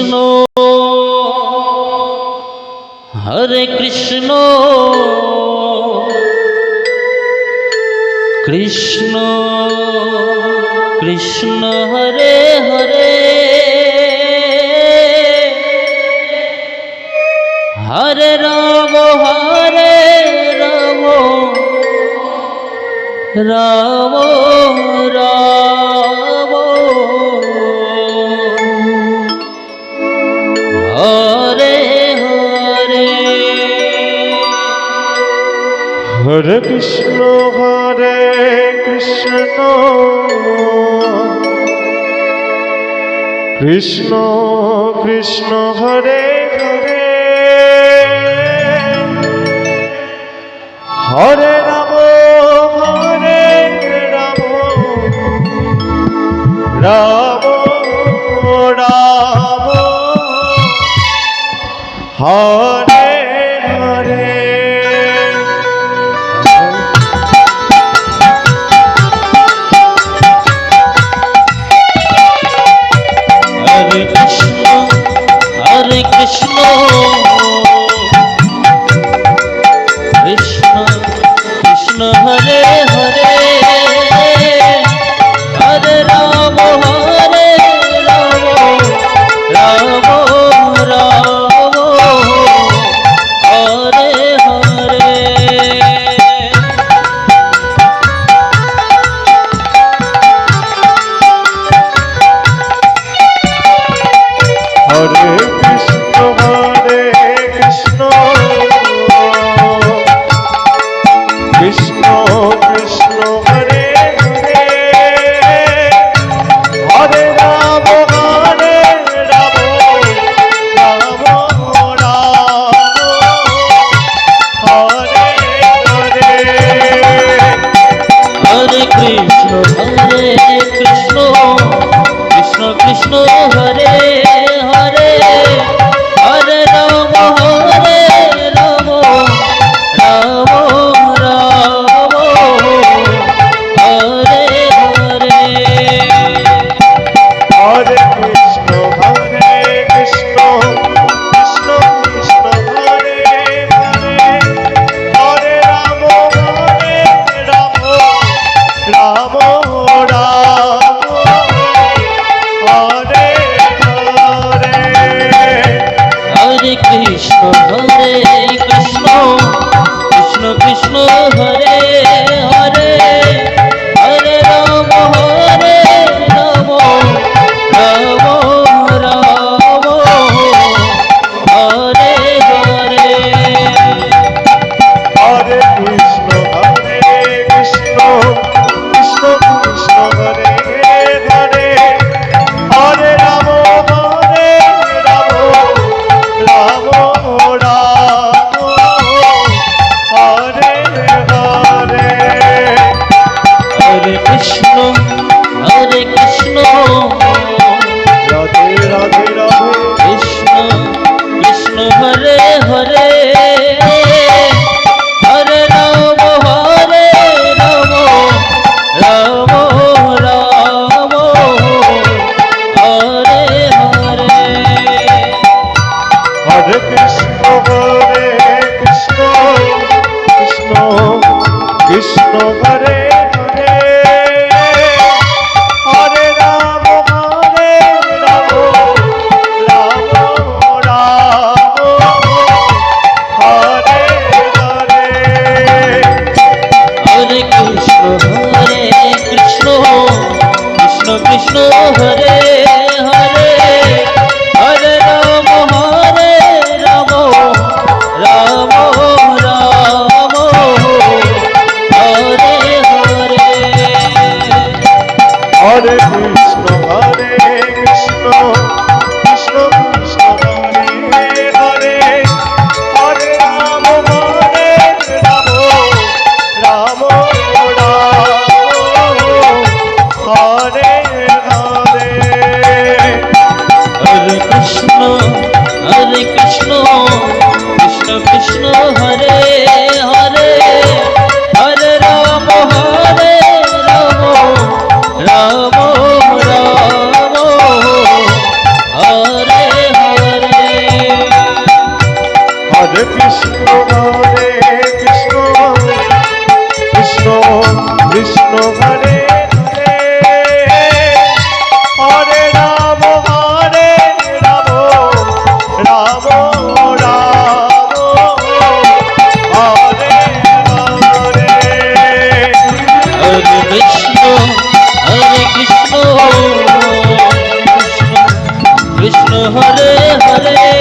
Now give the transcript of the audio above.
Krishna Hare Krishna Krishna Krishna Hare Hare Hare Ram Ram Ram Hare Hare Hare Krishna Krishna Krishna Hare Hare Hare Ram Ram Ram Hare Hare Hare Krishna Krishna Krishna Hare Hare Hare Ram Ram Ram Hare Hare Hare Krishna Krishna Krishna Hare Hare Hare Ram Ram Ram Hare Hare Hare Krishna Krishna Krishna Hare Hare Hare Ram Ram Ram Ram Hare Hare Hare Krishna Krishna Krishna Hare Hare Hare Ram Ram Ram Hare Hare Hare Krishna Krishna Krishna Hare Hare Hare Ram Ram Ram Ram Hare Hare Hare Krishna Krishna Krishna Hare Hare Hare Ram Ram Ram Hare Hare Hare Krishna Radhe Radhe Radhe Krishna Hare Hare Hare Ram Ram Ram Ram Hare Hare Hare Krishna Krishna Krishna Hare Hare Hare Ram Ram Hare Hare Hare Krishna Krishna Hare Hare Hare Ram Ram Ram Ram Hare Krishna Hare Krishna Krishna Krishna Hare Hare Hare Ram Hare Ram Ram Ram Hare Hare Hare Krishna Krishna Krishna Hare Hare